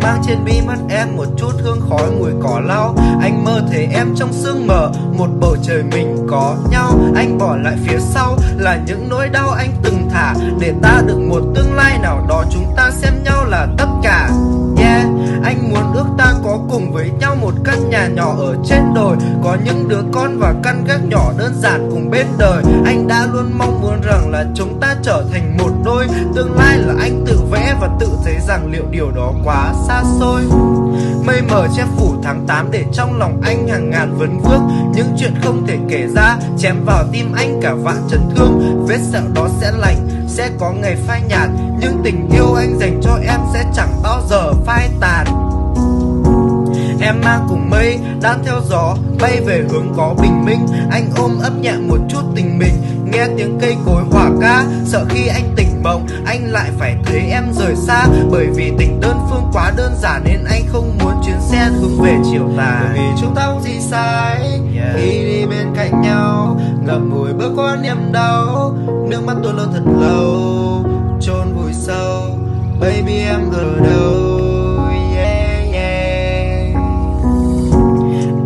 mang trên bí mắt em một chút hương khói mùi cỏ lau. Anh mơ thấy em trong sương mờ, một bầu trời mình có nhau. Anh bỏ lại phía sau là những nỗi đau anh từng thả, để ta được một tương lai nào đó chúng ta xem nhau là tất cả. Yeah, anh muốn ước ta có cùng với nhau một căn nhà nhỏ ở trên đồi, có những đứa con và căn gác nhỏ đơn giản cùng bên đời. Anh đã luôn mong muốn rằng là chúng ta trở thành một đôi, tương lai là anh tự vẽ và tự thấy rằng liệu điều đó quá xa xôi. Mây mờ che phủ tháng 8 để trong lòng anh hàng ngàn vấn vương, những chuyện không thể kể ra chém vào tim anh cả vạn chấn thương. Vết sẹo đó sẽ lành, sẽ có ngày phai nhạt, nhưng tình yêu anh dành cho em sẽ chẳng bao giờ phai tàn. Em mang cùng mây đang theo gió bay về hướng có bình minh. Anh ôm ấp nhẹ một chút tình mình, nghe tiếng cây cối hòa ca. Sợ khi anh tỉnh mộng anh lại phải thấy em rời xa, bởi vì tình đơn phương quá đơn giản nên anh không muốn chuyến xe hướng về chiều tà. Bởi vì chúng ta không gì sai khi đi bên cạnh nhau, ngậm ngùi bước qua niềm đau, nước mắt tuôn lớn thật lâu chôn vùi sâu. Baby em ở đâu?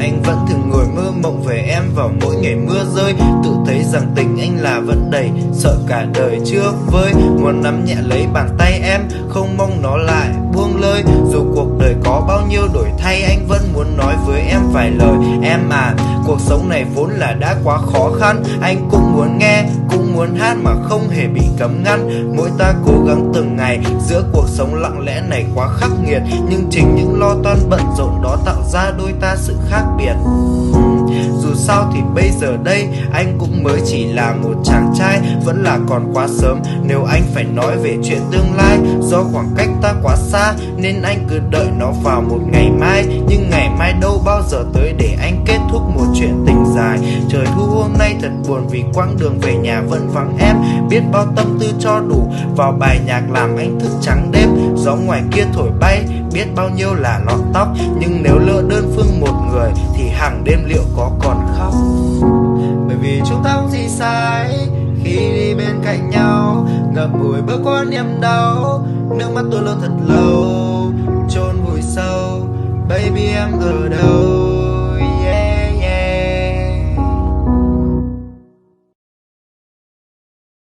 Anh vẫn thường ngồi mơ mộng về em vào mỗi ngày mưa rơi, tự thấy rằng tình anh là vẫn đầy, sợ cả đời chưa vơi. Muốn nắm nhẹ lấy bàn tay em, không mong nó lại buông lơi. Dù cuộc đời có bao nhiêu đổi thay, anh vẫn muốn nói với em vài lời. Em à, cuộc sống này vốn là đã quá khó khăn, anh cũng muốn nghe, cũng muốn hát mà không hề bị cấm ngăn. Mỗi ta cố gắng từng ngày giữa cuộc sống lặng lẽ này quá khắc nghiệt, nhưng chính những lo toan bận rộn đó tạo ra đôi ta sự khác biệt. Dù sao thì bây giờ đây anh cũng mới chỉ là một chàng trai, vẫn là còn quá sớm nếu anh phải nói về chuyện tương lai. Do khoảng cách ta quá xa nên anh cứ đợi nó vào một ngày mai, nhưng ngày mai đâu bao giờ tới để anh kết thúc một chuyện tình dài. Trời thu hôm nay thật buồn vì quãng đường về nhà vẫn vắng em, biết bao tâm tư cho đủ vào bài nhạc làm anh thức trắng đêm. Gió ngoài kia thổi bay biết bao nhiêu là lọn tóc, nhưng nếu lỡ đơn phương một người thì hàng đêm liệu có còn khóc. Bởi vì chúng ta không gì sai khi đi bên cạnh nhau, ngậm ngùi bước qua niềm đau, nước mắt tuôn lớn thật lâu chôn vùi sâu. Baby em ở đâu?